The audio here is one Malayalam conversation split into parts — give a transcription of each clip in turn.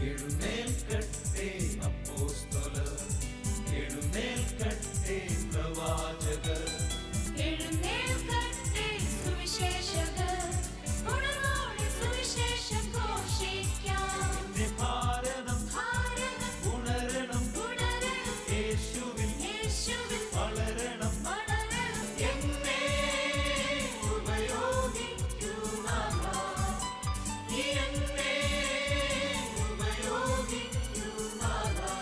എഴുന്നേൽക്കട്ടെ അപ്പോസ്തലർ, എഴുന്നേൽക്കട്ടെ പ്രവാചകർ, എഴുന്നേൽക്കട്ടെ സുവിശേഷകർ, ഉണർവോടെ സുവിശേഷം ഘോഷിക്കാം. ഭാരതം ഉണരണം, യേശുവിൽ വളരണം, എന്നെ ഉപയോഗിക്കൂ നാഥാ, എന്നെ ഉപയോഗിക്കൂ നാഥാ.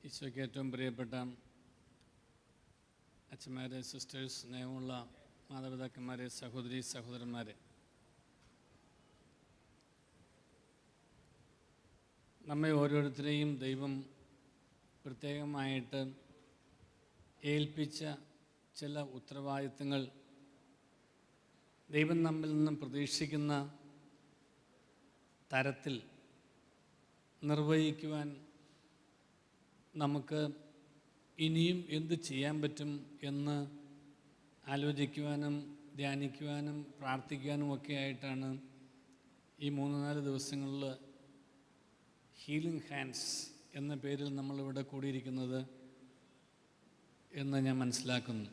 ഈശോയ്ക്ക് ഏറ്റവും പ്രിയപ്പെട്ട അച്ഛന്മാരെ, സിസ്റ്റേഴ്സ്, സ്നേഹമുള്ള മാതാപിതാക്കന്മാരെ, സഹോദരി സഹോദരന്മാരെ, നമ്മെ ഓരോരുത്തരെയും ദൈവം പ്രത്യേകമായിട്ട് ഏൽപ്പിച്ച ചില ഉത്തരവാദിത്തങ്ങൾ ദൈവം നമ്മിൽ നിന്നും പ്രതീക്ഷിക്കുന്ന തരത്തിൽ നിർവഹിക്കുവാൻ നമുക്ക് ഇനിയും എന്ത് ചെയ്യാൻ പറ്റും എന്ന് ആലോചിക്കുവാനും ധ്യാനിക്കുവാനും പ്രാർത്ഥിക്കുവാനും ഒക്കെ ആയിട്ടാണ് ഈ 3-4 ദിവസങ്ങളിൽ ഹീലിംഗ് ഹാൻഡ്സ് എന്ന പേരിൽ നമ്മളിവിടെ കൂടിയിരിക്കുന്നത് എന്ന് ഞാൻ മനസ്സിലാക്കുന്നു.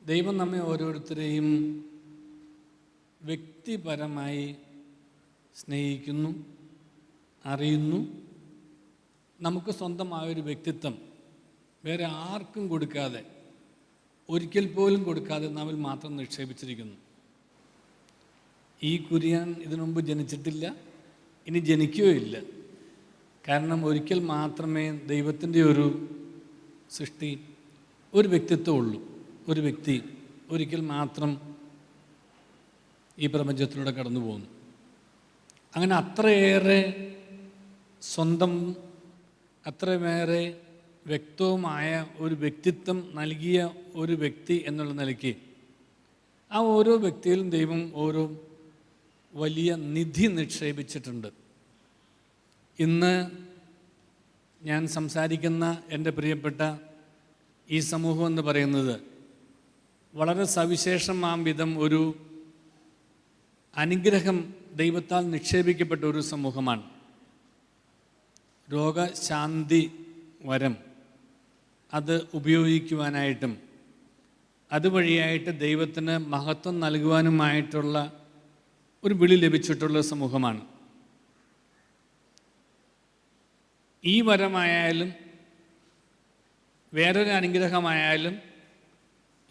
ദൈവം നമ്മെ ഓരോരുത്തരെയും വ്യക്തിപരമായി സ്നേഹിക്കുന്നു, അറിയുന്നു. നമുക്ക് സ്വന്തമായൊരു വ്യക്തിത്വം വേറെ ആർക്കും കൊടുക്കാതെ, ഒരിക്കൽ പോലും കൊടുക്കാതെ നമ്മിൽ മാത്രം നിക്ഷേപിച്ചിരിക്കുന്നു. ഈ കുര്യൻ ഇതിനു മുമ്പ് ജനിച്ചിട്ടില്ല, ഇനി ജനിക്കുകയില്ല. കാരണം ഒരിക്കൽ മാത്രമേ ദൈവത്തിൻ്റെ ഒരു സൃഷ്ടി, ഒരു വ്യക്തിത്വം ഉള്ളൂ. ഒരു വ്യക്തി ഒരിക്കൽ മാത്രം ഈ പ്രപഞ്ചത്തിലൂടെ കടന്നു പോകുന്നു. അങ്ങനെ അത്രയേറെ സ്വന്തം, അത്രയേറെ വ്യക്തവുമായ ഒരു വ്യക്തിത്വം നൽകിയ ഒരു വ്യക്തി എന്നുള്ള നിലയ്ക്ക് ആ ഓരോ വ്യക്തിയിലും ദൈവം ഓരോ വലിയ നിധി നിക്ഷേപിച്ചിട്ടുണ്ട്. ഇന്ന് ഞാൻ സംസാരിക്കുന്ന എൻ്റെ പ്രിയപ്പെട്ട ഈ സമൂഹം എന്ന് പറയുന്നത് വളരെ സവിശേഷമാം വിധം ഒരു അനുഗ്രഹം ദൈവത്താൽ നിക്ഷേപിക്കപ്പെട്ട ഒരു സമൂഹമാണ്. രോഗശാന്തി വരം അത് ഉപയോഗിക്കുവാനായിട്ടും അതുവഴിയായിട്ട് ദൈവത്തിന് മഹത്വം നൽകുവാനുമായിട്ടുള്ള ഒരു വിളി ലഭിച്ചിട്ടുള്ള സമൂഹമാണ്. ഈ വരമായാലും വേറൊരു അനുഗ്രഹമായാലും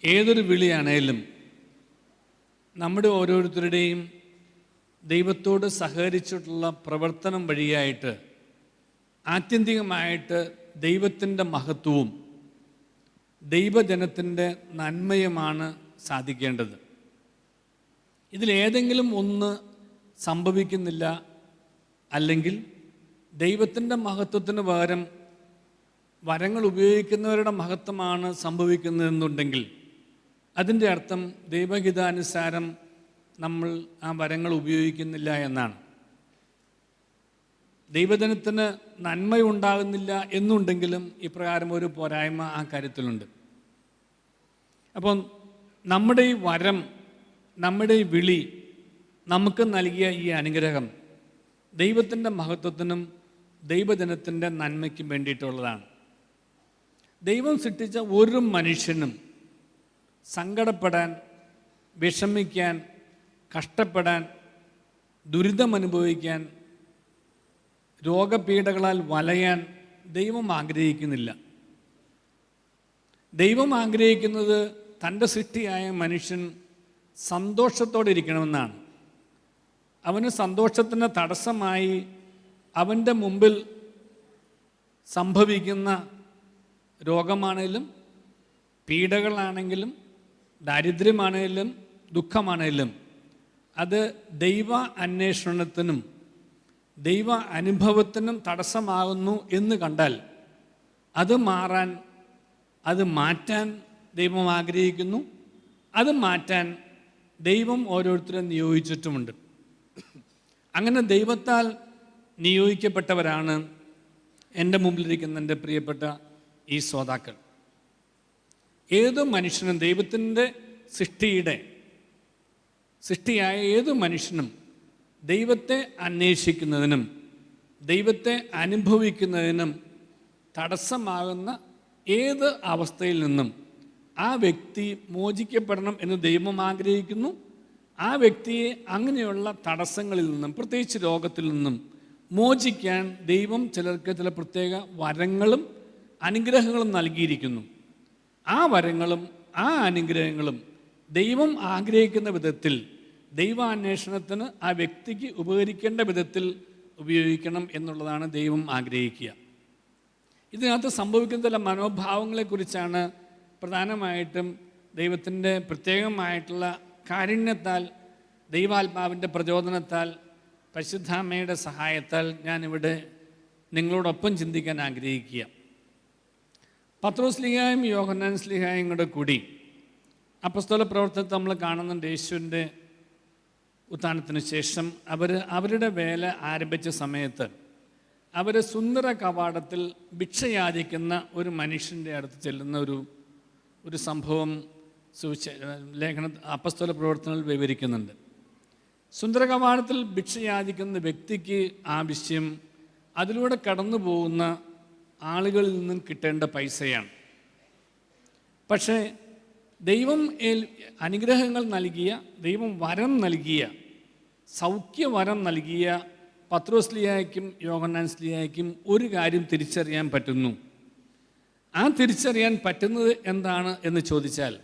ഏതൊരു വിളിയാണേലും നമ്മുടെ ഓരോരുത്തരുടെയും ദൈവത്തോട് സഹകരിച്ചിട്ടുള്ള പ്രവർത്തനം വഴിയായിട്ട് ആത്യന്തികമായിട്ട് ദൈവത്തിൻ്റെ മഹത്വവും ദൈവജനത്തിൻ്റെ നന്മയുമാണ് സാധിക്കേണ്ടത്. ഇതിലേതെങ്കിലും ഒന്ന് സംഭവിക്കുന്നില്ല, അല്ലെങ്കിൽ ദൈവത്തിൻ്റെ മഹത്വത്തിന് പകരം വരങ്ങൾ ഉപയോഗിക്കുന്നവരുടെ മഹത്വമാണ് സംഭവിക്കുന്നതെന്നുണ്ടെങ്കിൽ അതിൻ്റെ അർത്ഥം ദൈവഹിതാനുസാരം നമ്മൾ ആ വരങ്ങൾ ഉപയോഗിക്കുന്നില്ല എന്നാണ്. ദൈവജനത്തിന് നന്മയുണ്ടാകുന്നില്ല എന്നുണ്ടെങ്കിലും ഇപ്രകാരം ഒരു പോരായ്മ ആ കാര്യത്തിലുണ്ട്. അപ്പോൾ നമ്മുടെ ഈ വരം, നമ്മുടെ ഈ വിളി, നമുക്ക് നൽകിയ ഈ അനുഗ്രഹം ദൈവത്തിൻ്റെ മഹത്വത്തിനും ദൈവജനത്തിൻ്റെ നന്മയ്ക്കും വേണ്ടിയിട്ടുള്ളതാണ്. ദൈവം സൃഷ്ടിച്ച ഒരു മനുഷ്യനും സങ്കടപ്പെടാൻ, വിഷമിക്കാൻ, കഷ്ടപ്പെടാൻ, ദുരിതമനുഭവിക്കാൻ, രോഗപീഠകളാൽ വലയാൻ ദൈവം ആഗ്രഹിക്കുന്നില്ല. ദൈവം ആഗ്രഹിക്കുന്നത് തൻ്റെ സൃഷ്ടിയായ മനുഷ്യൻ സന്തോഷത്തോടെ ഇരിക്കണമെന്നാണ്. അവന് സന്തോഷത്തിന് തടസ്സമായി അവൻ്റെ മുമ്പിൽ സംഭവിക്കുന്ന രോഗമാണെങ്കിലും പീഡകളാണെങ്കിലും ദാരിദ്ര്യമാണെങ്കിലും ദുഃഖമാണെങ്കിലും അത് ദൈവ അന്വേഷണത്തിനും ദൈവ അനുഭവത്തിനും തടസ്സമാകുന്നു എന്ന് കണ്ടാൽ അത് മാറാൻ, അത് മാറ്റാൻ ദൈവം ആഗ്രഹിക്കുന്നു. അത് മാറ്റാൻ ദൈവം ഓരോരുത്തരും നിയോഗിച്ചിട്ടുമുണ്ട്. അങ്ങനെ ദൈവത്താൽ നിയോഗിക്കപ്പെട്ടവരാണ് എൻ്റെ മുമ്പിലിരിക്കുന്ന എൻ്റെ പ്രിയപ്പെട്ട ഈ ശ്രോതാക്കൾ. ഏതു മനുഷ്യനും ദൈവത്തിൻ്റെ സൃഷ്ടിയായ ഏതു മനുഷ്യനും ദൈവത്തെ അന്വേഷിക്കുന്നതിനും ദൈവത്തെ അനുഭവിക്കുന്നതിനും തടസ്സമാകുന്ന ഏത് അവസ്ഥയിൽ നിന്നും ആ വ്യക്തി മോചിക്കപ്പെടണം എന്ന് ദൈവം ആഗ്രഹിക്കുന്നു. ആ വ്യക്തിയെ അങ്ങനെയുള്ള തടസ്സങ്ങളിൽ നിന്നും, പ്രത്യേകിച്ച് രോഗത്തിൽ നിന്നും മോചിക്കാൻ ദൈവം ചിലർക്ക് ചില പ്രത്യേക വരങ്ങളും അനുഗ്രഹങ്ങളും നൽകിയിരിക്കുന്നു. ആ വരങ്ങളും ആ അനുഗ്രഹങ്ങളും ദൈവം ആഗ്രഹിക്കുന്ന വിധത്തിൽ, ദൈവാന്വേഷണത്തിന് ആ വ്യക്തിക്ക് ഉപകരിക്കേണ്ട വിധത്തിൽ ഉപയോഗിക്കണം എന്നുള്ളതാണ് ദൈവം ആഗ്രഹിക്കുക. ഇതിനകത്ത് സംഭവിക്കുന്ന ചില മനോഭാവങ്ങളെക്കുറിച്ചാണ് പ്രധാനമായിട്ടും ദൈവത്തിൻ്റെ പ്രത്യേകമായിട്ടുള്ള കാരുണ്യത്താൽ, ദൈവാത്മാവിൻ്റെ പ്രചോദനത്താൽ, പരിശുദ്ധാമ്മയുടെ സഹായത്താൽ ഞാനിവിടെ നിങ്ങളോടൊപ്പം ചിന്തിക്കാൻ ആഗ്രഹിക്കുക. പത്രോസ് ശ്ലീഹായും യോഹന്നാൻ ശ്ലീഹായും കൂടെ കൂടി അപ്പസ്തോല പ്രവർത്തനത്തിൽ നമ്മൾ കാണുന്നുണ്ട്. യേശുവിൻ്റെ ഉത്ഥാനത്തിന് ശേഷം അവരുടെ വേല ആരംഭിച്ച സമയത്ത് അവർ സുന്ദര കവാടത്തിൽ ഭിക്ഷയാചിക്കുന്ന ഒരു മനുഷ്യൻ്റെ അടുത്ത് ചെല്ലുന്ന ഒരു സംഭവം അപ്പസ്തോല പ്രവർത്തനങ്ങൾ വിവരിക്കുന്നുണ്ട്. സുന്ദര കവാടത്തിൽ ഭിക്ഷയാചിക്കുന്ന വ്യക്തിക്ക് ആവശ്യം അതിലൂടെ കടന്നു പോകുന്ന ആളുകളിൽ നിന്നും കിട്ടേണ്ട പൈസയാണ്. പക്ഷേ ദൈവം അനുഗ്രഹങ്ങൾ നൽകിയ, ദൈവം വരം നൽകിയ, സൗഖ്യവരം നൽകിയ പത്രോസ് ശ്ലീഹായ്ക്കും യോഹന്നാൻ ശ്ലീഹായ്ക്കും ഒരു കാര്യം തിരിച്ചറിയാൻ പറ്റുന്നു. ആ തിരിച്ചറിയാൻ പറ്റുന്നത് എന്താണ് എന്ന് ചോദിച്ചാൽ,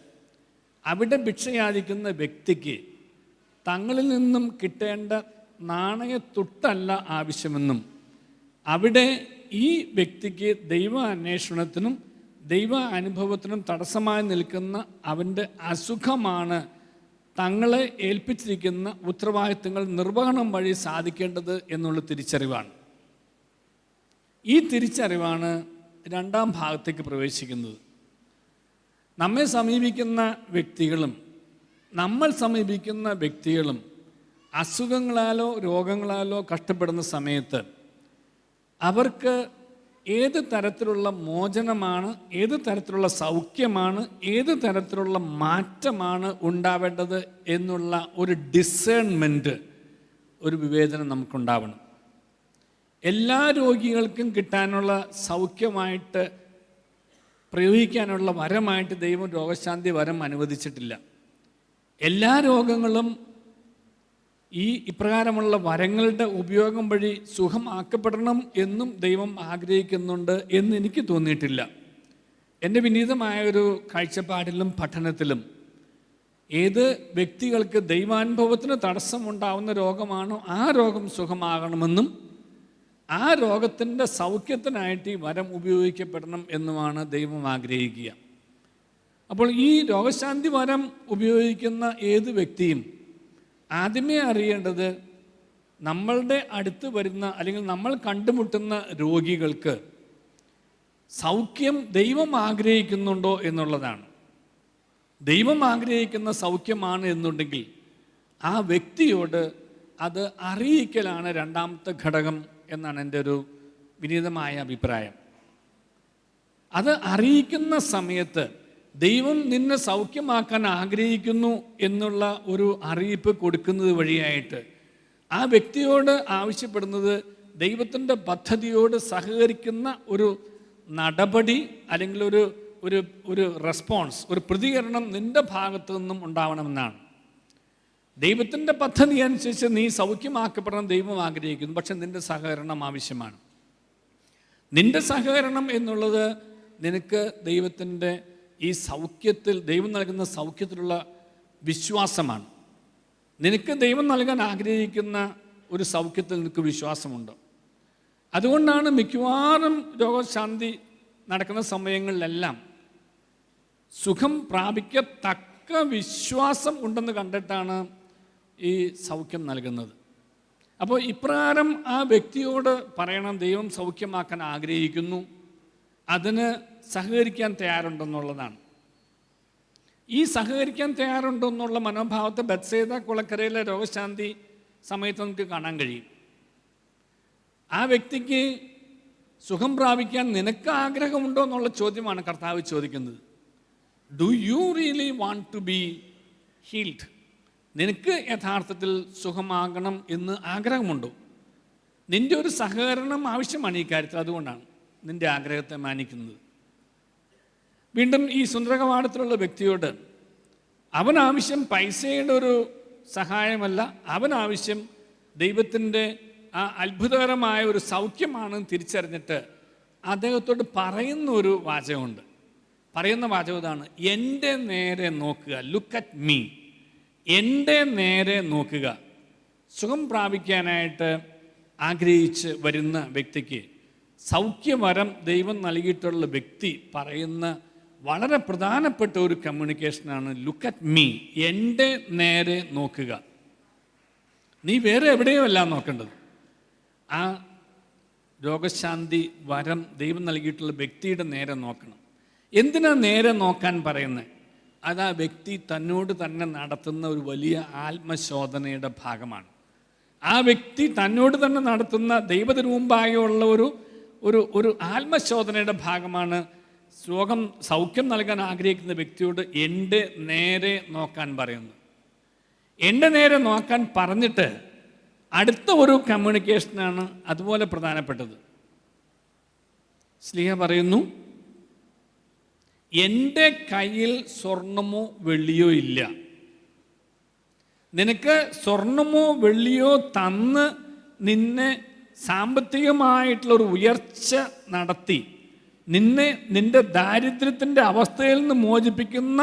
അവിടെ ഭിക്ഷയാചിക്കുന്ന വ്യക്തിക്ക് തങ്ങളിൽ നിന്നും കിട്ടേണ്ട നാണയത്തുട്ടല്ല ആവശ്യമെന്നും, അവിടെ ഈ വ്യക്തിക്ക് ദൈവ അന്വേഷണത്തിനും ദൈവ അനുഭവത്തിനും തടസ്സമായി നിൽക്കുന്ന അവൻ്റെ അസുഖമാണ് തങ്ങളെ ഏൽപ്പിച്ചിരിക്കുന്ന ഉത്തരവാദിത്തങ്ങൾ നിർവഹണം വഴി സാധിക്കേണ്ടത് എന്നുള്ള തിരിച്ചറിവാണ്. ഈ തിരിച്ചറിവാണ് രണ്ടാം ഭാഗത്തേക്ക് പ്രവേശിക്കുന്നത്. നമ്മെ സമീപിക്കുന്ന വ്യക്തികളും നമ്മൾ സമീപിക്കുന്ന വ്യക്തികളും അസുഖങ്ങളാലോ രോഗങ്ങളാലോ കഷ്ടപ്പെടുന്ന സമയത്ത് അവർക്ക് ഏത് തരത്തിലുള്ള മോചനമാണ്, ഏത് തരത്തിലുള്ള സൗഖ്യമാണ്, ഏത് തരത്തിലുള്ള മാറ്റമാണ് ഉണ്ടാവേണ്ടത് എന്നുള്ള ഒരു ഡിസേൺമെൻറ്റ്, ഒരു വിവേചനം നമുക്കുണ്ടാവണം. എല്ലാ രോഗികൾക്കും കിട്ടാനുള്ള സൗഖ്യമായിട്ട് പ്രയോഗിക്കാനുള്ള വരമായിട്ട് ദൈവം രോഗശാന്തി വരം അനുവദിച്ചിട്ടില്ല. എല്ലാ രോഗങ്ങളും ഇപ്രകാരമുള്ള വരങ്ങളുടെ ഉപയോഗം വഴി സുഖമാക്കപ്പെടണം എന്നും ദൈവം ആഗ്രഹിക്കുന്നുണ്ട് എന്ന് എനിക്ക് തോന്നിയിട്ടില്ല. എൻ്റെ വിനീതമായൊരു കാഴ്ചപ്പാടിലും പഠനത്തിലും ഏത് വ്യക്തികൾക്ക് ദൈവാനുഭവത്തിന് തടസ്സമുണ്ടാവുന്ന രോഗമാണോ ആ രോഗം സുഖമാകണമെന്നും ആ രോഗത്തിൻ്റെ സൗഖ്യത്തിനായിട്ട് ഈ വരം ഉപയോഗിക്കപ്പെടണം എന്നുമാണ് ദൈവം ആഗ്രഹിക്കുക. അപ്പോൾ ഈ രോഗശാന്തി വരം ഉപയോഗിക്കുന്ന ഏത് വ്യക്തിയും ആദ്യമേ അറിയേണ്ടത് നമ്മളുടെ അടുത്ത് വരുന്ന അല്ലെങ്കിൽ നമ്മൾ കണ്ടുമുട്ടുന്ന രോഗികൾക്ക് സൗഖ്യം ദൈവം ആഗ്രഹിക്കുന്നുണ്ടോ എന്നുള്ളതാണ്. ദൈവം ആഗ്രഹിക്കുന്ന സൗഖ്യമാണ് എന്നുണ്ടെങ്കിൽ ആ വ്യക്തിയോട് അത് അറിയിക്കലാണ് രണ്ടാമത്തെ ഘടകം എന്നാണ് എൻ്റെ ഒരു വിനീതമായ അഭിപ്രായം. അത് അറിയിക്കുന്ന സമയത്ത് ദൈവം നിന്നെ സൗഖ്യമാക്കാൻ ആഗ്രഹിക്കുന്നു എന്നുള്ള ഒരു അറിയിപ്പ് കൊടുക്കുന്നത് വഴിയായിട്ട് ആ വ്യക്തിയോട് ആവശ്യപ്പെടുന്നത് ദൈവത്തിൻ്റെ പദ്ധതിയോട് സഹകരിക്കുന്ന ഒരു നടപടി അല്ലെങ്കിൽ ഒരു റെസ്പോൺസ്, ഒരു പ്രതികരണം നിൻ്റെ ഭാഗത്തു നിന്നും ഉണ്ടാവണമെന്നാണ്. ദൈവത്തിൻ്റെ പദ്ധതി അനുസരിച്ച് നീ സൗഖ്യമാക്കപ്പെടണം ദൈവം ആഗ്രഹിക്കുന്നു. പക്ഷെ നിൻ്റെ സഹകരണം ആവശ്യമാണ്. നിൻ്റെ സഹകരണം എന്നുള്ളത് നിനക്ക് ദൈവത്തിൻ്റെ ഈ സൗഖ്യത്തിൽ, ദൈവം നൽകുന്ന സൗഖ്യത്തിലുള്ള വിശ്വാസമാണ്. നിനക്ക് ദൈവം നൽകാൻ ആഗ്രഹിക്കുന്ന ഒരു സൗഖ്യത്തിൽ നിനക്ക് വിശ്വാസമുണ്ട്. അതുകൊണ്ടാണ് മിക്കവാറും രോഗശാന്തി നടക്കുന്ന സമയങ്ങളിലെല്ലാം സുഖം പ്രാപിക്കത്തക്ക വിശ്വാസം ഉണ്ടെന്ന് കണ്ടിട്ടാണ് ഈ സൗഖ്യം നൽകുന്നത്. അപ്പോൾ ഇപ്രകാരം ആ വ്യക്തിയോട് പറയണം, ദൈവം സൗഖ്യമാക്കാൻ ആഗ്രഹിക്കുന്നു, അതിന് സഹകരിക്കാൻ തയ്യാറുണ്ടെന്നുള്ളതാണ്. ഈ സഹകരിക്കാൻ തയ്യാറുണ്ടെന്നുള്ള മനോഭാവത്തെ ബത്സേദ കുളക്കരയിലെ രോഗശാന്തി സമയത്ത് നമുക്ക് കാണാൻ കഴിയും. ആ വ്യക്തിക്ക് സുഖം പ്രാപിക്കാൻ നിനക്ക് ആഗ്രഹമുണ്ടോ എന്നുള്ള ചോദ്യമാണ് കർത്താവ് ചോദിക്കുന്നത്. Do you really want to be healed? നിനക്ക് യഥാർത്ഥത്തിൽ സുഖമാകണം എന്ന് ആഗ്രഹമുണ്ടോ? നിൻ്റെ ഒരു സഹകരണം ആവശ്യമാണ് ഈ കാര്യത്തിൽ. അതുകൊണ്ടാണ് നിൻ്റെ ആഗ്രഹത്തെ മാനിക്കുന്നത്. വീണ്ടും ഈ സുന്ദരകവാടത്തിലുള്ള വ്യക്തിയോട് അവനാവശ്യം പൈസയുടെ ഒരു സഹായമല്ല, അവനാവശ്യം ദൈവത്തിൻ്റെ ആ അത്ഭുതകരമായ ഒരു സൗഖ്യമാണ് തിരിച്ചറിഞ്ഞിട്ട് അദ്ദേഹത്തോട് പറയുന്ന ഒരു വാചകമുണ്ട്. പറയുന്ന വാചകം ഇതാണ്: എൻ്റെ നേരെ നോക്കുക, ലുക്ക് അറ്റ് മീ, എൻ്റെ നേരെ നോക്കുക. സുഖം പ്രാപിക്കാനായിട്ട് ആഗ്രഹിച്ച് വരുന്ന വ്യക്തിക്ക് സൗഖ്യവരം ദൈവം നൽകിയിട്ടുള്ള വ്യക്തി പറയുന്ന വളരെ പ്രധാനപ്പെട്ട ഒരു കമ്മ്യൂണിക്കേഷനാണ് ലുക്ക് അറ്റ് മീ, എൻ്റെ നേരെ നോക്കുക. നീ വേറെ എവിടെയോ അല്ല നോക്കേണ്ടത്, ആ രോഗശാന്തി വരം ദൈവം നൽകിയിട്ടുള്ള വ്യക്തിയുടെ നേരെ നോക്കണം. എന്തിനാ നേരെ നോക്കാൻ പറയുന്നത്? അത് ആ വ്യക്തി തന്നോട് തന്നെ നടത്തുന്ന ഒരു വലിയ ആത്മശോധനയുടെ ഭാഗമാണ്. ആ വ്യക്തി തന്നോട് തന്നെ നടത്തുന്ന ദൈവത്തിന് മുമ്പായുള്ള ഒരു ആത്മശോധനയുടെ ഭാഗമാണ് സൗഖ്യം നൽകാൻ ആഗ്രഹിക്കുന്ന വ്യക്തിയോട് എൻ്റെ നേരെ നോക്കാൻ പറയുന്നു. എൻ്റെ നേരെ നോക്കാൻ പറഞ്ഞിട്ട് അടുത്ത ഒരു കമ്മ്യൂണിക്കേഷനാണ് അതുപോലെ പ്രധാനപ്പെട്ടത്. ശ്ലീഹ പറയുന്നു, എൻ്റെ കയ്യിൽ സ്വർണമോ വെള്ളിയോ ഇല്ല. നിനക്ക് സ്വർണമോ വെള്ളിയോ തന്ന് നിന്നെ സാമ്പത്തികമായിട്ടുള്ളൊരു ഉയർച്ച നടത്തി നിന്റെ ദാരിദ്ര്യത്തിൻ്റെ അവസ്ഥയിൽ നിന്ന് മോചിപ്പിക്കുന്ന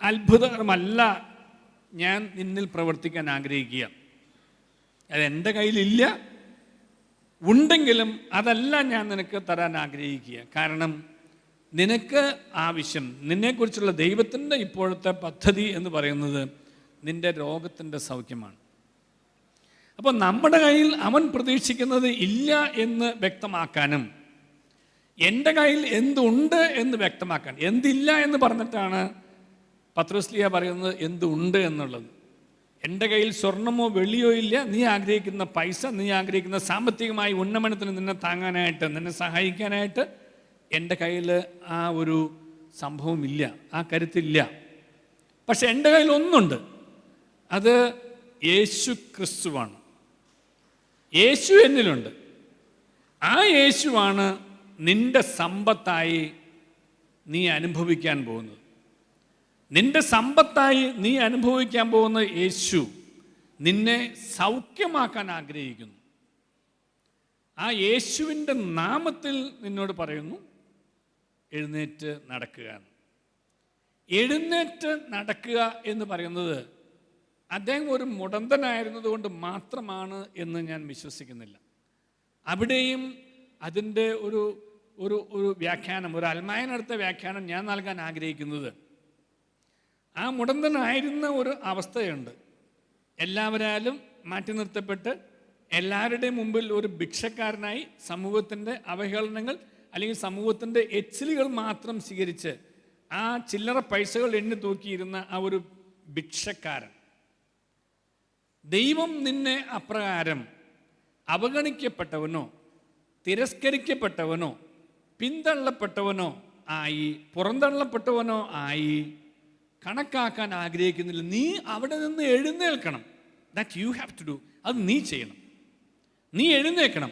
അത്ഭുതമല്ല ഞാൻ നിന്നിൽ പ്രവർത്തിക്കാൻ ആഗ്രഹിക്കുക. അതെൻ്റെ കയ്യിലില്ല, ഉണ്ടെങ്കിലും അതല്ല ഞാൻ നിനക്ക് തരാൻ ആഗ്രഹിക്കുക. കാരണം നിനക്ക് ആവശ്യം, നിന്നെക്കുറിച്ചുള്ള ദൈവത്തിൻ്റെ ഇപ്പോഴത്തെ പദ്ധതി എന്ന് പറയുന്നത് നിൻ്റെ രോഗത്തിൻ്റെ സൗഖ്യമാണ്. അപ്പോൾ നമ്മുടെ കയ്യിൽ അവൻ പ്രതീക്ഷിക്കുന്നത് ഇല്ല എന്ന് വ്യക്തമാക്കാനും എൻ്റെ കയ്യിൽ എന്തുണ്ട് എന്ന് വ്യക്തമാക്കാൻ, എന്തില്ല എന്ന് പറഞ്ഞിട്ടാണ് പത്രോസ്ലീഹ പറയുന്നത് എന്തുണ്ട് എന്നുള്ളത്. എൻ്റെ കയ്യിൽ സ്വർണമോ വെള്ളിയോ ഇല്ല, നീ ആഗ്രഹിക്കുന്ന പൈസ, നീ ആഗ്രഹിക്കുന്ന സാമ്പത്തികമായി ഉന്നമനത്തിന് നിന്നെ താങ്ങാനായിട്ട്, നിന്നെ സഹായിക്കാനായിട്ട് എൻ്റെ കയ്യിൽ ആ ഒരു സംഭവമില്ല, ആ കരുത്തില്ല. പക്ഷെ എൻ്റെ കയ്യിൽ ഒന്നുണ്ട്, അത് യേശു ക്രിസ്തുവാണ്. യേശു എന്നിലുണ്ട്. ആ യേശുവാണ് നിന്റെ സമ്പത്തായി നീ അനുഭവിക്കാൻ പോകുന്നത്. നിന്റെ സമ്പത്തായി നീ അനുഭവിക്കാൻ പോകുന്ന യേശു നിന്നെ സൗഖ്യമാക്കാൻ ആഗ്രഹിക്കുന്നു. ആ യേശുവിൻ്റെ നാമത്തിൽ നിന്നോട് പറയുന്നു, എഴുന്നേറ്റ് നടക്കുക. എഴുന്നേറ്റ് നടക്കുക എന്ന് പറയുന്നത് അദ്ദേഹം ഒരു മുടന്തനായിരുന്നത് കൊണ്ട് മാത്രമാണ് എന്ന് ഞാൻ വിശ്വസിക്കുന്നില്ല. അവിടെയും അതിൻ്റെ ഒരു വ്യാഖ്യാനം, ഒരു അൽമായനടുത്ത വ്യാഖ്യാനം ഞാൻ നൽകാൻ ആഗ്രഹിക്കുന്നത്, ആ മുടന്തനായിരുന്ന ഒരു അവസ്ഥയുണ്ട്. എല്ലാവരാലും മാറ്റി നിർത്തപ്പെട്ട് എല്ലാവരുടെയും മുമ്പിൽ ഒരു ഭിക്ഷക്കാരനായി സമൂഹത്തിൻ്റെ അവഹേളനങ്ങൾ അല്ലെങ്കിൽ സമൂഹത്തിൻ്റെ എച്ചിലുകൾ മാത്രം സ്വീകരിച്ച് ആ ചില്ലറ പൈസകൾ എണ്ണി തൂക്കിയിരുന്ന ആ ഒരു ഭിക്ഷക്കാരൻ. ദൈവം നിന്നെ അപ്രകാരം അവഗണിക്കപ്പെട്ടവനോ തിരസ്കരിക്കപ്പെട്ടവനോ പിന്തള്ളപ്പെട്ടവനോ ആയി, പുറന്തള്ളപ്പെട്ടവനോ ആയി കണക്കാക്കാൻ ആഗ്രഹിക്കുന്നില്ല. നീ അവിടെ നിന്ന് എഴുന്നേൽക്കണം. That you have to do. അത് നീ ചെയ്യണം. നീ എഴുന്നേൽക്കണം.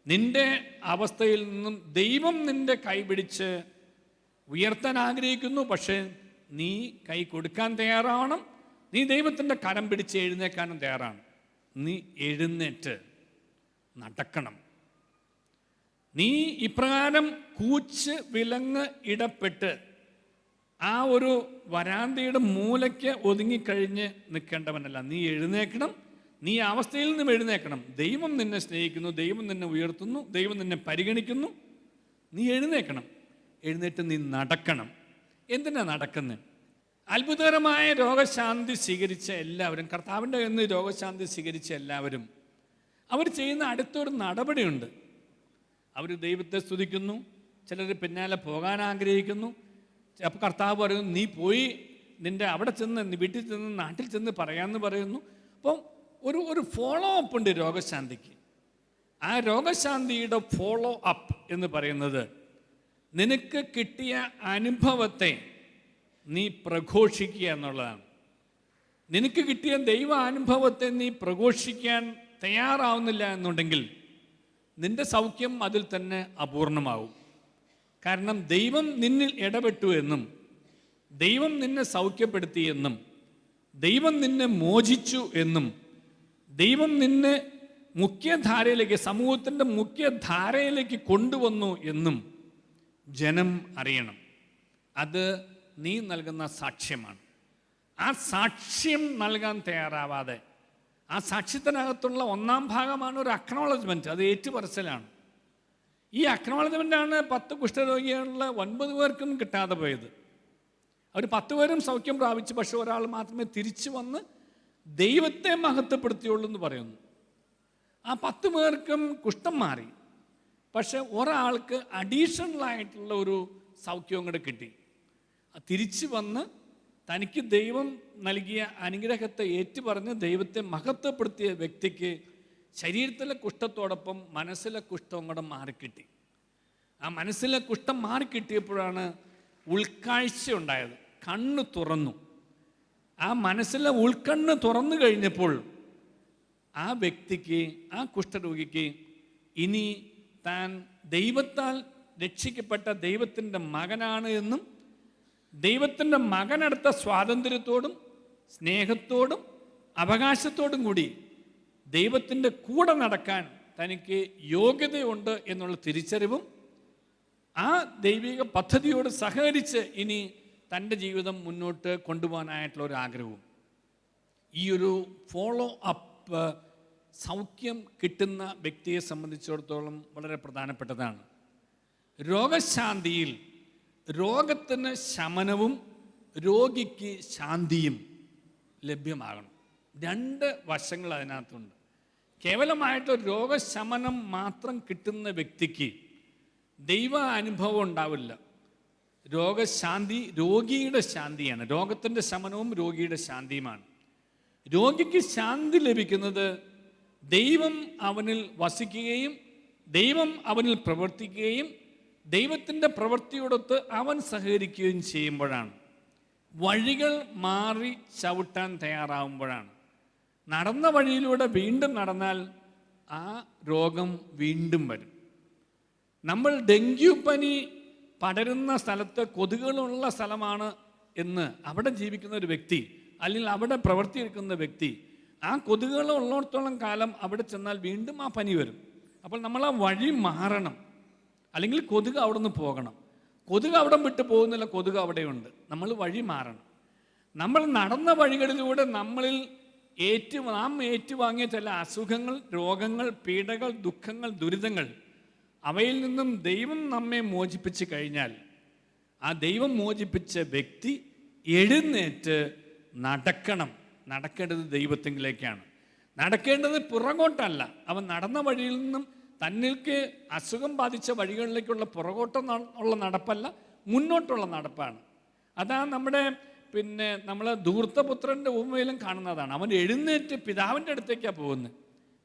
നിന്റെ അവസ്ഥയിൽ നിന്നും ദൈവം നിന്റെ കൈ പിടിച്ച് ഉയർത്താൻ ആഗ്രഹിക്കുന്നു. പക്ഷേ നീ കൈ കൊടുക്കാൻ തയ്യാറാവണം. നീ ദൈവത്തിൻ്റെ കരം പിടിച്ച് എഴുന്നേൽക്കാനും തയ്യാറാണ്. നീ എഴുന്നേറ്റ് നടക്കണം. നീ ഇപ്രകാരം കൂച്ച് വിലങ്ങ് ഇടപെട്ട് ആ ഒരു വരാന്തയുടെ മൂലയ്ക്ക് ഒതുങ്ങിക്കഴിഞ്ഞ് നിൽക്കേണ്ടവനല്ല. നീ എഴുന്നേൽക്കണം. നീ ആ അവസ്ഥയിൽ നിന്നും എഴുന്നേക്കണം. ദൈവം നിന്നെ സ്നേഹിക്കുന്നു, ദൈവം നിന്നെ ഉയർത്തുന്നു, ദൈവം നിന്നെ പരിഗണിക്കുന്നു. നീ എഴുന്നേക്കണം, എഴുന്നേറ്റ് നീ നടക്കണം. എന്തിനാ നടക്കുന്നത്? അത്ഭുതകരമായ രോഗശാന്തി സ്വീകരിച്ച എല്ലാവരും, കർത്താവിൻ്റെ എന്ന് രോഗശാന്തി സ്വീകരിച്ച എല്ലാവരും അവർ ചെയ്യുന്ന അടുത്തൊരു നടപടിയുണ്ട്. അവർ ദൈവത്തെ സ്തുതിക്കുന്നു, ചിലർ പിന്നാലെ പോകാൻ ആഗ്രഹിക്കുന്നു. അപ്പോൾ കർത്താവ് പറയുന്നു, നീ പോയി നിൻ്റെ അവിടെ ചെന്ന്, നീ വീട്ടിൽ ചെന്ന്, നാട്ടിൽ ചെന്ന് പറയാമെന്ന് പറയുന്നു. അപ്പം ഒരു ഫോളോ അപ്പ് ഉണ്ട് രോഗശാന്തിക്ക്. ആ രോഗശാന്തിയുടെ ഫോളോ അപ്പ് എന്ന് പറയുന്നത് നിനക്ക് കിട്ടിയ അനുഭവത്തെ നീ പ്രഘോഷിക്കുക എന്നുള്ളതാണ്. നിനക്ക് കിട്ടിയ ദൈവ അനുഭവത്തെ നീ പ്രഘോഷിക്കാൻ തയ്യാറാവുന്നില്ല എന്നുണ്ടെങ്കിൽ നിന്റെ സൗഖ്യം അതിൽ തന്നെ അപൂർണമാവും. കാരണം ദൈവം നിന്നിൽ ഇടപെട്ടു എന്നും ദൈവം നിന്നെ സൗഖ്യപ്പെടുത്തി എന്നും ദൈവം നിന്നെ മോചിച്ചു എന്നും ദൈവം നിന്നെ മുഖ്യധാരയിലേക്ക്, സമൂഹത്തിൻ്റെ മുഖ്യധാരയിലേക്ക് കൊണ്ടുവന്നു എന്നും ജനം അറിയണം. അത് നീ നൽകുന്ന സാക്ഷ്യമാണ്. ആ സാക്ഷ്യം നൽകാൻ തയ്യാറാവാതെ, ആ സാക്ഷ്യത്തിനകത്തുള്ള ഒന്നാം ഭാഗമാണ് ഒരു അക്നോളജ്മെൻറ്റ്, അത് ഏറ്റുപറച്ചിലാണ്. ഈ അക്നോളജ്മെൻ്റാണ് 10 കുഷ്ഠരോഗികളുള്ള 9 പേർക്കും കിട്ടാതെ പോയത്. അവർ 10 പേരും സൗഖ്യം പ്രാപിച്ചു, പക്ഷെ ഒരാൾ മാത്രമേ തിരിച്ചു വന്ന് ദൈവത്തെ മഹത്വപ്പെടുത്തിയുള്ളൂ എന്ന് പറയുന്നു. ആ 10 പേർക്കും കുഷ്ഠം മാറി, പക്ഷെ ഒരാൾക്ക് അഡീഷണലായിട്ടുള്ള ഒരു സൗഖ്യവും കൂടെ കിട്ടി. തിരിച്ചു വന്ന് തനിക്ക് ദൈവം നൽകിയ അനുഗ്രഹത്തെ ഏറ്റുപറഞ്ഞ് ദൈവത്തെ മഹത്വപ്പെടുത്തിയ വ്യക്തിക്ക് ശരീരത്തിലെ കുഷ്ഠത്തോടൊപ്പം മനസ്സിലെ കുഷ്ഠവും കൂടെ മാറിക്കിട്ടി. ആ മനസ്സിലെ കുഷ്ഠം മാറിക്കിട്ടിയപ്പോഴാണ് ഉൾക്കാഴ്ച ഉണ്ടായത്. കണ്ണ് തുറന്നു. ആ മനസ്സിലെ ഉൾക്കണ്ണ് തുറന്നു കഴിഞ്ഞപ്പോൾ ആ വ്യക്തിക്ക്, ആ കുഷ്ഠരോഗിക്ക് ഇനി താൻ ദൈവത്താൽ രക്ഷിക്കപ്പെട്ട ദൈവത്തിൻ്റെ മകനാണ് എന്നും ദൈവത്തിൻ്റെ മകനെടുത്ത സ്വാതന്ത്ര്യത്തോടും സ്നേഹത്തോടും അവകാശത്തോടും കൂടി ദൈവത്തിൻ്റെ കൂടെ നടക്കാൻ തനിക്ക് യോഗ്യതയുണ്ട് എന്നുള്ള തിരിച്ചറിവും ആ ദൈവിക പദ്ധതിയോട് സഹകരിച്ച് ഇനി തൻ്റെ ജീവിതം മുന്നോട്ട് കൊണ്ടുപോകാനായിട്ടുള്ള ഒരു ആഗ്രഹവും. ഈ ഒരു ഫോളോ അപ്പ് സൗഖ്യം കിട്ടുന്ന വ്യക്തിയെ സംബന്ധിച്ചിടത്തോളം വളരെ പ്രധാനപ്പെട്ടതാണ്. രോഗശാന്തിയിൽ രോഗത്തിന് ശമനവും രോഗിക്ക് ശാന്തിയും ലഭ്യമാകണം. 2 വശങ്ങൾ അതിനകത്തുണ്ട്. കേവലമായിട്ട് രോഗശമനം മാത്രം കിട്ടുന്ന വ്യക്തിക്ക് ദൈവ അനുഭവം ഉണ്ടാവില്ല. രോഗശാന്തി രോഗിയുടെ ശാന്തിയാണ്. രോഗത്തിൻ്റെ ശമനവും രോഗിയുടെ ശാന്തിയുമാണ്. രോഗിക്ക് ശാന്തി ലഭിക്കുന്നത് ദൈവം അവനിൽ വസിക്കുകയും ദൈവം അവനിൽ പ്രവർത്തിക്കുകയും ദൈവത്തിൻ്റെ പ്രവൃത്തിയോടൊത്ത് അവൻ സഹകരിക്കുകയും ചെയ്യുമ്പോഴാണ്. വഴികൾ മാറി ചവിട്ടാൻ തയ്യാറാവുമ്പോഴാണ്. നടന്ന വഴിയിലൂടെ വീണ്ടും നടന്നാൽ ആ രോഗം വീണ്ടും വരും. നമ്മൾ ഡെങ്കു പനി പടരുന്ന സ്ഥലത്ത് കൊതുകുകളുള്ള സ്ഥലമാണ് എന്ന് അവിടെ ജീവിക്കുന്ന ഒരു വ്യക്തി, അല്ലെങ്കിൽ അവിടെ പ്രവർത്തിയെടുക്കുന്ന വ്യക്തി, ആ കൊതുകുകൾ ഉള്ളിടത്തോളം കാലം അവിടെ ചെന്നാൽ വീണ്ടും ആ പനി വരും. അപ്പോൾ നമ്മൾ ആ വഴി മാറണം, അല്ലെങ്കിൽ കൊതുക് അവിടെ നിന്ന് പോകണം. കൊതുക് അവിടെ വിട്ട് പോകുന്നില്ല, കൊതുക് അവിടെയുണ്ട്. നമ്മൾ വഴി മാറണം. നമ്മൾ നടന്ന വഴികളിലൂടെ നമ്മളിൽ നാം ഏറ്റുവാങ്ങിയ ചില അസുഖങ്ങൾ, രോഗങ്ങൾ, പീഡകൾ, ദുഃഖങ്ങൾ, ദുരിതങ്ങൾ, അവയിൽ നിന്നും ദൈവം നമ്മെ മോചിപ്പിച്ച് കഴിഞ്ഞാൽ ആ ദൈവം മോചിപ്പിച്ച വ്യക്തി എഴുന്നേറ്റ് നടക്കണം. നടക്കേണ്ടത് ദൈവത്തിങ്കിലേക്കാണ്. നടക്കേണ്ടത് പുറകോട്ടല്ല. അവൻ നടന്ന വഴിയിൽ നിന്നും തന്നിലേക്ക് അസുഖം ബാധിച്ച വഴികളിലേക്കുള്ള പുറകോട്ടുള്ള നടപ്പല്ല, മുന്നോട്ടുള്ള നടപ്പാണ്. അതാണ് നമ്മുടെ നമ്മൾ ധൂർത്തപുത്രൻ്റെ ഉപമയിലും കാണുന്നതാണ്. അവൻ എഴുന്നേറ്റ് പിതാവിൻ്റെ അടുത്തേക്കാണ് പോകുന്നത്.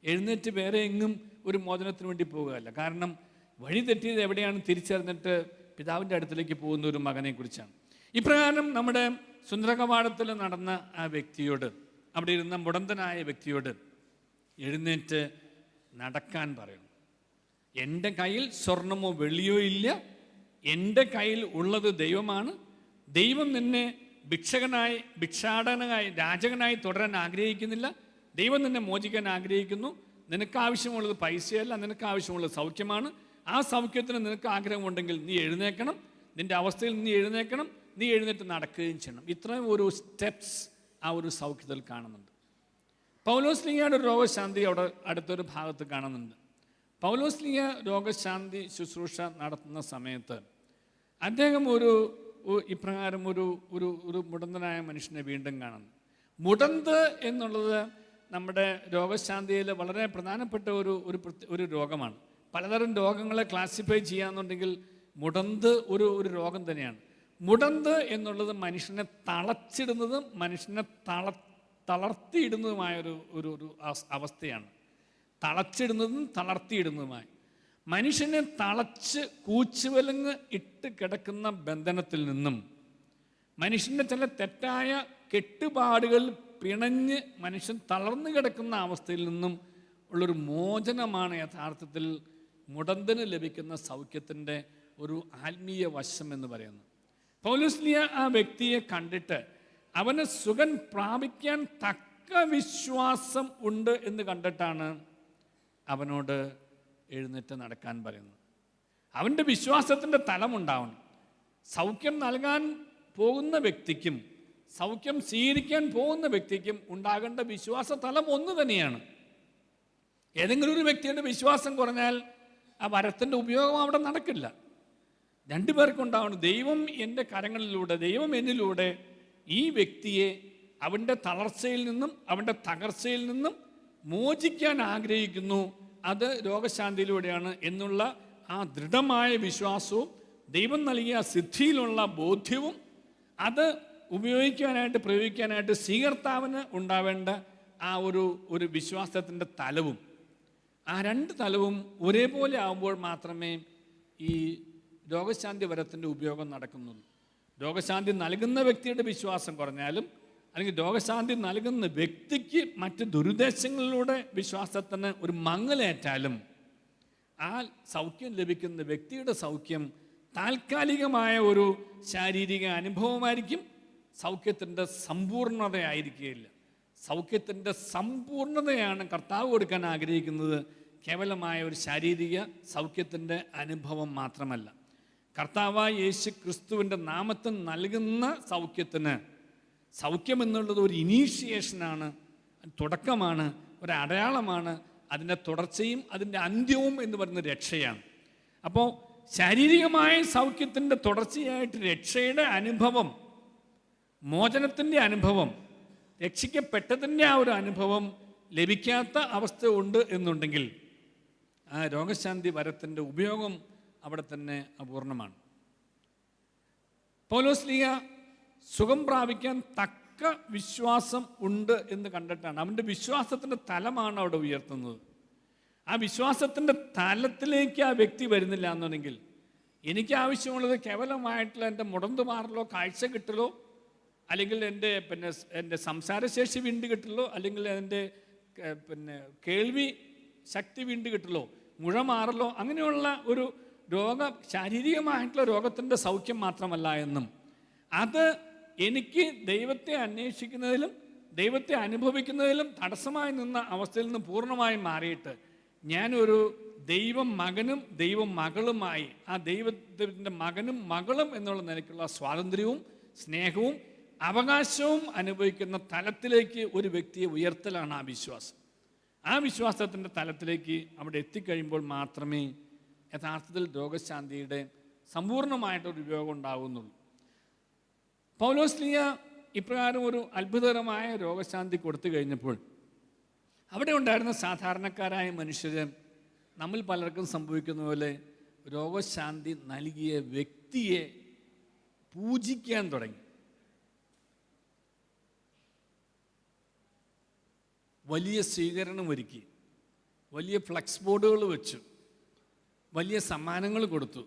എഴുന്നേറ്റ് വേറെ എങ്ങും ഒരു മോചനത്തിന് വേണ്ടി പോകുകയല്ല. കാരണം വഴി തെറ്റിയത് എവിടെയാണ് തിരിച്ചറിഞ്ഞിട്ട് പിതാവിൻ്റെ അടുത്തേക്ക് പോകുന്ന ഒരു മകനെ കുറിച്ചാണ്. ഇപ്രകാരം നമ്മുടെ സുന്ദരകവാടത്തിൽ നടന്ന ആ വ്യക്തിയോട്, അവിടെ ഇരുന്ന മുടന്തനായ വ്യക്തിയോട് എഴുന്നേറ്റ് നടക്കാൻ പറയണം. എൻ്റെ കയ്യിൽ സ്വർണമോ വെള്ളിയോ ഇല്ല, എൻ്റെ കയ്യിൽ ഉള്ളത് ദൈവമാണ്. ദൈവം നിന്നെ ഭിക്ഷാടകനായി രാജകനായി തുടരാൻ ആഗ്രഹിക്കുന്നില്ല. ദൈവം നിന്നെ മോചിക്കാൻ ആഗ്രഹിക്കുന്നു. നിനക്ക് ആവശ്യമുള്ളത് പൈസയല്ല, നിനക്ക് ആവശ്യമുള്ളത് സൗഖ്യമാണ്. ആ സൗഖ്യത്തിന് നിനക്ക് ആഗ്രഹമുണ്ടെങ്കിൽ നീ എഴുന്നേക്കണം, നിൻ്റെ അവസ്ഥയിൽ നീ എഴുന്നേക്കണം, നീ എഴുന്നേറ്റ് നടക്കുകയും ചെയ്യണം. ഇത്രയും ഒരു സ്റ്റെപ്സ് ആ ഒരു സൗഖ്യത്തിൽ കാണുന്നുണ്ട്. പൗലോസ്ലീഹയുടെ ഒരു രോഗശാന്തി അവിടെ അടുത്തൊരു ഭാഗത്ത് കാണുന്നുണ്ട്. പൗലോസ്ലീഹ രോഗശാന്തി ശുശ്രൂഷ നടത്തുന്ന സമയത്ത് അദ്ദേഹം ഇപ്രകാരം ഒരു മുടന്തനായ മനുഷ്യനെ വീണ്ടും കാണുന്നു. മുടന്ത് എന്നുള്ളത് നമ്മുടെ രോഗശാന്തിയിൽ വളരെ പ്രധാനപ്പെട്ട ഒരു രോഗമാണ്. പലതരം രോഗങ്ങളെ ക്ലാസിഫൈ ചെയ്യാന്നുണ്ടെങ്കിൽ മുടന്ത് ഒരു രോഗം തന്നെയാണ്. മുടന്ത് എന്നുള്ളത് മനുഷ്യനെ തളച്ചിടുന്നതും മനുഷ്യനെ തളർത്തിയിടുന്നതുമായ ഒരു അവസ്ഥയാണ്. തളച്ചിടുന്നതും തളർത്തിയിടുന്നതുമായ മനുഷ്യനെ തളച്ച് കൂച്ചുവലങ്ങ് ഇട്ട് കിടക്കുന്ന ബന്ധനത്തിൽ നിന്നും മനുഷ്യൻ്റെ ചില തെറ്റായ കെട്ടുപാടുകൾ പിണഞ്ഞ് മനുഷ്യൻ തളർന്നു കിടക്കുന്ന അവസ്ഥയിൽ നിന്നും ഉള്ളൊരു മോചനമാണ് യഥാർത്ഥത്തിൽ മുടന്തന് ലഭിക്കുന്ന സൗഖ്യത്തിൻ്റെ ഒരു ആത്മീയ വശം എന്ന് പറയുന്നത്. പൗലോസ്ലീഹ ആ വ്യക്തിയെ കണ്ടിട്ട് അവന് സുഖം പ്രാപിക്കാൻ തക്ക വിശ്വാസം ഉണ്ട് എന്ന് കണ്ടിട്ടാണ് അവനോട് എഴുന്നേറ്റ് നടക്കാൻ പറയുന്നത്. അവൻ്റെ വിശ്വാസത്തിൻ്റെ തലമുണ്ടാവണം. സൗഖ്യം നൽകാൻ പോകുന്ന വ്യക്തിക്കും സൗഖ്യം സ്വീകരിക്കാൻ പോകുന്ന വ്യക്തിക്കും ഉണ്ടാകേണ്ട വിശ്വാസ തലം ഒന്ന് തന്നെയാണ്. ഏതെങ്കിലും ഒരു വ്യക്തിയുടെ വിശ്വാസം കുറഞ്ഞാൽ ആ വരത്തിൻ്റെ ഉപയോഗം അവിടെ നടക്കില്ല. രണ്ടുപേർക്കുണ്ടാവണം. ദൈവം എൻ്റെ കരങ്ങളിലൂടെ, ദൈവം എന്നിലൂടെ ഈ വ്യക്തിയെ അവൻ്റെ തളർച്ചയിൽ നിന്നും അവൻ്റെ തകർച്ചയിൽ നിന്നും മോചിക്കാൻ ആഗ്രഹിക്കുന്നു. അത് രോഗശാന്തിയിലൂടെയാണ് എന്നുള്ള ആ ദൃഢമായ വിശ്വാസവും ദൈവം നൽകിയ സിദ്ധിയിലുള്ള ബോധ്യവും അത് ഉപയോഗിക്കാനായിട്ട് പ്രയോഗിക്കാനായിട്ട് സ്വീകർത്താവിന് ഉണ്ടാവേണ്ട ആ ഒരു വിശ്വാസത്തിൻ്റെ തലവും, ആ രണ്ട് തലവും ഒരേപോലെ ആകുമ്പോൾ മാത്രമേ ഈ രോഗശാന്തി വരത്തിൻ്റെ ഉപയോഗം നടക്കുന്നുള്ളൂ. രോഗശാന്തി നൽകുന്ന വ്യക്തിയുടെ വിശ്വാസം കുറഞ്ഞാലും അല്ലെങ്കിൽ രോഗശാന്തി നൽകുന്ന വ്യക്തിക്ക് മറ്റ് ദുരുദ്ദേശങ്ങളിലൂടെ വിശ്വാസത്തിന് ഒരു മങ്ങലേറ്റാലും ആ സൗഖ്യം ലഭിക്കുന്ന വ്യക്തിയുടെ സൗഖ്യം താൽക്കാലികമായ ഒരു ശാരീരിക അനുഭവമായിരിക്കും, സൗഖ്യത്തിൻ്റെ സമ്പൂർണതയായിരിക്കുകയില്ല. സൗഖ്യത്തിൻ്റെ സമ്പൂർണതയാണ് കർത്താവ് കൊടുക്കാൻ ആഗ്രഹിക്കുന്നത്, കേവലമായ ഒരു ശാരീരിക സൗഖ്യത്തിൻ്റെ അനുഭവം മാത്രമല്ല. കർത്താവായ യേശു ക്രിസ്തുവിൻ്റെ നാമത്തിൽ നൽകുന്ന സൗഖ്യം എന്നുള്ളത് ഒരു ഇനീഷ്യേഷനാണ്, തുടക്കമാണ്, ഒരു അടയാളമാണ്. അതിൻ്റെ തുടർച്ചയും അതിൻ്റെ അന്ത്യവും എന്ന് പറയുന്ന രക്ഷയാണ്. അപ്പോൾ ശാരീരികമായ സൗഖ്യത്തിൻ്റെ തുടർച്ചയായിട്ട് രക്ഷയുടെ അനുഭവം, മോചനത്തിൻ്റെ അനുഭവം, രക്ഷിക്കപ്പെട്ടതിൻ്റെ ആ ഒരു അനുഭവം ലഭിക്കാത്ത അവസ്ഥ ഉണ്ട് എന്നുണ്ടെങ്കിൽ ആ രോഗശാന്തി വരത്തിൻ്റെ ഉപയോഗം അവിടെ തന്നെ അപൂർണമാണ്. പൗലോസ്ലീഹ സുഖം പ്രാപിക്കാൻ തക്ക വിശ്വാസം ഉണ്ട് എന്ന് കണ്ടിട്ടാണ് അവൻ്റെ വിശ്വാസത്തിൻ്റെ തലമാണ് അവിടെ ഉയർത്തുന്നത്. ആ വിശ്വാസത്തിൻ്റെ തലത്തിലേക്ക് ആ വ്യക്തി വരുന്നില്ല എന്നുണ്ടെങ്കിൽ എനിക്ക് ആവശ്യമുള്ളത് കേവലമായിട്ടുള്ള എൻ്റെ മുടന്ത് മാറലോ കാഴ്ച കിട്ടലോ അല്ലെങ്കിൽ എൻ്റെ സംസാരശേഷി വീണ്ടും കിട്ടലോ അല്ലെങ്കിൽ എൻ്റെ കേൾവി ശക്തി വീണ്ടും കിട്ടലോ മുഴ മാറലോ അങ്ങനെയുള്ള ഒരു ശാരീരികമായിട്ടുള്ള രോഗത്തിൻ്റെ സൗഖ്യം മാത്രമല്ല എന്നും അത് എനിക്ക് ദൈവത്തെ അന്വേഷിക്കുന്നതിലും ദൈവത്തെ അനുഭവിക്കുന്നതിലും തടസ്സമായി നിന്ന അവസ്ഥയിൽ നിന്ന് പൂർണ്ണമായും മാറിയിട്ട് ഞാനൊരു ദൈവം മകനും ദൈവം മകളുമായി ആ ദൈവത്തിൻ്റെ മകനും മകളും എന്നുള്ള നിലയ്ക്കുള്ള സ്വാതന്ത്ര്യവും സ്നേഹവും അവകാശവും അനുഭവിക്കുന്ന തലത്തിലേക്ക് ഒരു വ്യക്തിയെ ഉയർത്തലാണ് ആ വിശ്വാസം. ആ വിശ്വാസത്തിൻ്റെ തലത്തിലേക്ക് അവിടെ എത്തിക്കഴിയുമ്പോൾ മാത്രമേ യഥാർത്ഥത്തിൽ രോഗശാന്തിയുടെ സമ്പൂർണ്ണമായിട്ടൊരു ഉപയോഗം ഉണ്ടാകുന്നുള്ളൂ. പൗലോസ്ലീഹ ഇപ്രകാരം ഒരു അത്ഭുതകരമായ രോഗശാന്തി കൊടുത്തു കഴിഞ്ഞപ്പോൾ അവിടെ ഉണ്ടായിരുന്ന സാധാരണക്കാരായ മനുഷ്യർ നമ്മൾ പലർക്കും സംഭവിക്കുന്ന പോലെ രോഗശാന്തി നൽകിയ വ്യക്തിയെ പൂജിക്കാൻ തുടങ്ങി. വലിയ സ്വീകരണം ഒരുക്കി, വലിയ ഫ്ലക്സ് ബോർഡുകൾ വെച്ചു, വലിയ സമ്മാനങ്ങൾ കൊടുത്തു.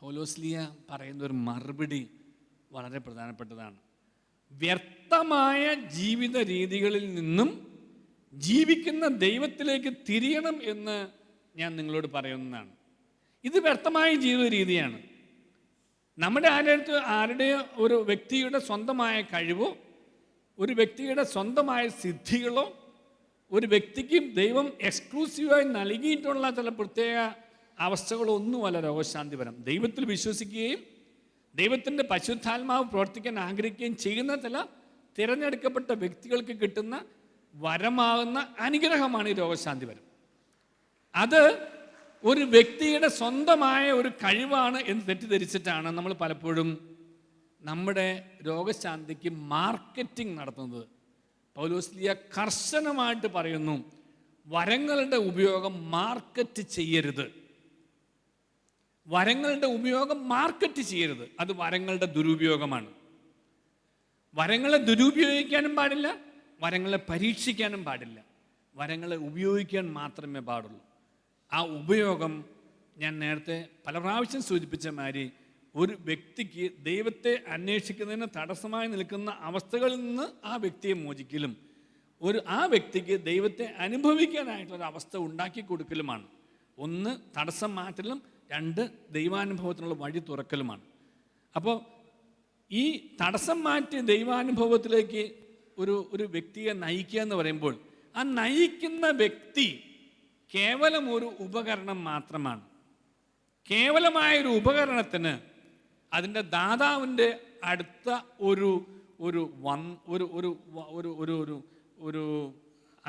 പൗലോസ്ലീഹ പറയുന്ന ഒരു മറുപടി വളരെ പ്രധാനപ്പെട്ടതാണ്. വ്യർത്ഥമായ ജീവിത രീതികളിൽ നിന്നും ജീവിക്കുന്ന ദൈവത്തിലേക്ക് തിരിയണം എന്ന് ഞാൻ നിങ്ങളോട് പറയുന്നതാണ്. ഇത് വ്യർത്ഥമായ ജീവിത രീതിയാണ്. നമ്മുടെ ആരുടെയോ ഒരു വ്യക്തിയുടെ സ്വന്തമായ കഴിവോ ഒരു വ്യക്തിയുടെ സ്വന്തമായ സിദ്ധികളോ ഒരു വ്യക്തിക്ക് ദൈവം എക്സ്ക്ലൂസീവായി നൽകിയിട്ടുള്ള ചില പ്രത്യേക അവസ്ഥകളൊന്നുമല്ല രോഗശാന്തിപരം. ദൈവത്തിൽ വിശ്വസിക്കുകയും ദൈവത്തിൻ്റെ പരിശുദ്ധാത്മാവ് പ്രവർത്തിക്കാൻ ആഗ്രഹിക്കുകയും ചെയ്യുന്ന ചില തിരഞ്ഞെടുക്കപ്പെട്ട വ്യക്തികൾക്ക് കിട്ടുന്ന വരമാകുന്ന അനുഗ്രഹമാണ് ഈ രോഗശാന്തി വരം. അത് ഒരു വ്യക്തിയുടെ സ്വന്തമായ ഒരു കഴിവാണ് എന്ന് തെറ്റിദ്ധരിച്ചിട്ടാണ് നമ്മൾ പലപ്പോഴും നമ്മുടെ രോഗശാന്തിക്ക് മാർക്കറ്റിംഗ് നടത്തുന്നത്. പൗലോസ്ലീഹ കർശനമായിട്ട് പറയുന്നു, വരങ്ങളുടെ ഉപയോഗം മാർക്കറ്റ് ചെയ്യരുത്. വരങ്ങളുടെ ഉപയോഗം മാർക്കറ്റ് ചെയ്യരുത്. അത് വരങ്ങളുടെ ദുരുപയോഗമാണ്. വരങ്ങളെ ദുരുപയോഗിക്കാനും പാടില്ല, വരങ്ങളെ പരീക്ഷിക്കാനും പാടില്ല. വരങ്ങളെ ഉപയോഗിക്കാൻ മാത്രമേ പാടുള്ളൂ. ആ ഉപയോഗം ഞാൻ നേരത്തെ പല പ്രാവശ്യം സൂചിപ്പിച്ച മാതിരി ഒരു വ്യക്തിക്ക് ദൈവത്തെ അന്വേഷിക്കുന്നതിന് തടസ്സമായി നിൽക്കുന്ന അവസ്ഥകളിൽ നിന്ന് ആ വ്യക്തിയെ മോചിക്കലും ആ വ്യക്തിക്ക് ദൈവത്തെ അനുഭവിക്കാനായിട്ടുള്ളൊരു അവസ്ഥ ഉണ്ടാക്കി കൊടുക്കലുമാണ്. ഒന്ന്, തടസ്സം മാറ്റലും, രണ്ട്, ദൈവാനുഭവത്തിനുള്ള വഴി തുറക്കലുമാണ്. അപ്പോൾ ഈ തടസ്സം മാറ്റി ദൈവാനുഭവത്തിലേക്ക് ഒരു വ്യക്തിയെ നയിക്കുക എന്ന് പറയുമ്പോൾ ആ നയിക്കുന്ന വ്യക്തി കേവലം ഒരു ഉപകരണം മാത്രമാണ്. കേവലമായൊരു ഉപകരണത്തിന് അതിൻ്റെ ദാതാവിൻ്റെ അടുത്ത ഒരു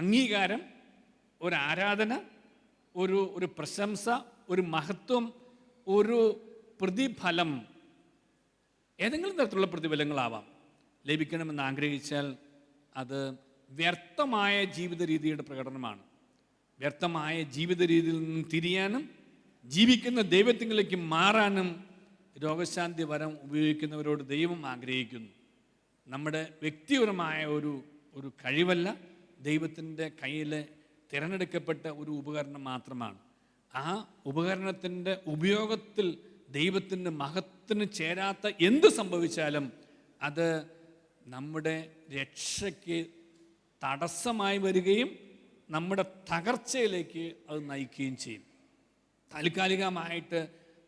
അംഗീകാരം, ഒരു ആരാധന, ഒരു പ്രശംസ, ഒരു മഹത്വം, ഒരു പ്രതിഫലം, ഏതെങ്കിലും തരത്തിലുള്ള പ്രതിഫലങ്ങളാവാം ലഭിക്കണമെന്ന് ആഗ്രഹിച്ചാൽ അത് വ്യർത്ഥമായ ജീവിത രീതിയുടെ പ്രകടനമാണ്. വ്യർത്ഥമായ ജീവിത രീതിയിൽ നിന്നും തിരിയാനും ജീവിക്കുന്ന ദൈവത്തിലേക്ക് മാറാനും രോഗശാന്തി വരം ഉപയോഗിക്കുന്നവരോട് ദൈവം ആഗ്രഹിക്കുന്നു. നമ്മുടെ വ്യക്തിപരമായ ഒരു കഴിവല്ല, ദൈവത്തിൻ്റെ കയ്യിൽ തിരഞ്ഞെടുക്കപ്പെട്ട ഒരു ഉപകരണം മാത്രമാണ്. ആ ഉപകരണത്തിൻ്റെ ഉപയോഗത്തിൽ ദൈവത്തിൻ്റെ മഹത്വത്തിന് ചേരാത്ത എന്ത് സംഭവിച്ചാലും അത് നമ്മുടെ രക്ഷയ്ക്ക് തടസ്സമായി വരികയും നമ്മുടെ തകർച്ചയിലേക്ക് അത് നയിക്കുകയും ചെയ്യും. താൽക്കാലികമായിട്ട്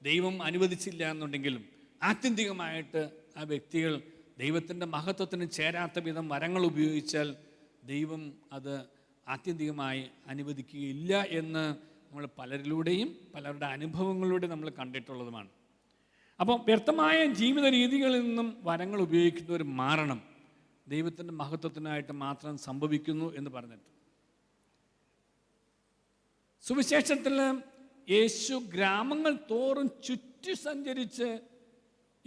ദൈവം അനുവദിച്ചില്ല എന്നുണ്ടെങ്കിലും ആത്യന്തികമായിട്ട് ആ വ്യക്തികൾ ദൈവത്തിൻ്റെ മഹത്വത്തിന് ചേരാത്ത വിധം വരങ്ങൾ ഉപയോഗിച്ചാൽ ദൈവം അത് ആത്യന്തികമായി അനുവദിക്കുകയില്ല എന്ന് നമ്മൾ പലരിലൂടെയും പലരുടെ അനുഭവങ്ങളിലൂടെ നമ്മൾ കണ്ടിട്ടുള്ളതുമാണ്. അപ്പോൾ വ്യർത്ഥമായ ജീവിത രീതികളിൽ നിന്നും വരങ്ങൾ ഉപയോഗിക്കുന്നവർ മാറണം. ദൈവത്തിൻ്റെ മഹത്വത്തിനായിട്ട് മാത്രം സംഭവിക്കുന്നു എന്ന് പറഞ്ഞിട്ട് സുവിശേഷത്തിൽ യേശു ഗ്രാമങ്ങൾ തോറും ചുറ്റി സഞ്ചരിച്ച്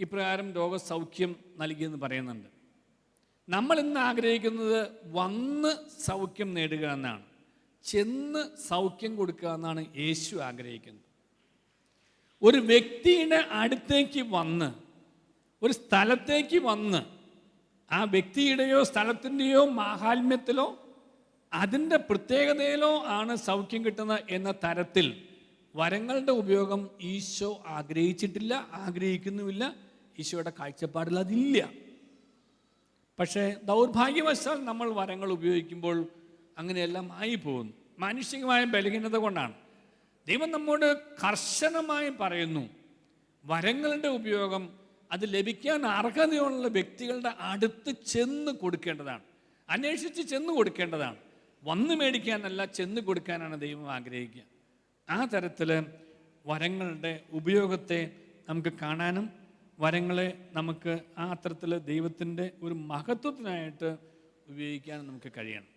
ഇപ്രകാരം രോഗസൗഖ്യം നൽകിയെന്ന് പറയുന്നുണ്ട്. നമ്മൾ ഇന്ന് ആഗ്രഹിക്കുന്നത് വന്ന് സൗഖ്യം നേടുക എന്നാണ്, ചെന്ന് സൗഖ്യം കൊടുക്കുക എന്നാണ് യേശു ആഗ്രഹിക്കുന്നത്. ഒരു വ്യക്തിയുടെ അടുത്തേക്ക് വന്ന്, ഒരു സ്ഥലത്തേക്ക് വന്ന്, ആ വ്യക്തിയുടെയോ സ്ഥലത്തിൻ്റെയോ മാഹാത്മ്യത്തിലോ അതിൻ്റെ പ്രത്യേകതയിലോ ആണ് സൗഖ്യം കിട്ടുന്നത് എന്ന തരത്തിൽ വരങ്ങളുടെ ഉപയോഗം ഈശോ ആഗ്രഹിച്ചിട്ടില്ല, ആഗ്രഹിക്കുന്നുമില്ല. ഈശോയുടെ കാഴ്ചപ്പാടിൽ അതില്ല. പക്ഷേ ദൗർഭാഗ്യവശാൽ നമ്മൾ വരങ്ങൾ ഉപയോഗിക്കുമ്പോൾ അങ്ങനെയെല്ലാം ആയി പോകുന്നു. മാനുഷികമായ ബലഹീനത കൊണ്ടാണ്. ദൈവം നമ്മോട് കർശനമായി പറയുന്നു, വരങ്ങളുടെ ഉപയോഗം അത് ലഭിക്കാൻ അർഹതയുള്ള വ്യക്തികളുടെ അടുത്ത് ചെന്ന് കൊടുക്കേണ്ടതാണ്, അന്വേഷിച്ച് ചെന്ന് കൊടുക്കേണ്ടതാണ്. വന്ന് മേടിക്കാനല്ല, ചെന്ന് കൊടുക്കാനാണ് ദൈവം ആഗ്രഹിക്കുക. ആ തരത്തിൽ വരങ്ങളുടെ ഉപയോഗത്തെ നമുക്ക് കാണാനും വരങ്ങളെ നമുക്ക് ആ തരത്തിൽ ദൈവത്തിൻ്റെ ഒരു മഹത്വത്തിനായിട്ട് ഉപയോഗിക്കാനും നമുക്ക് കഴിയണം.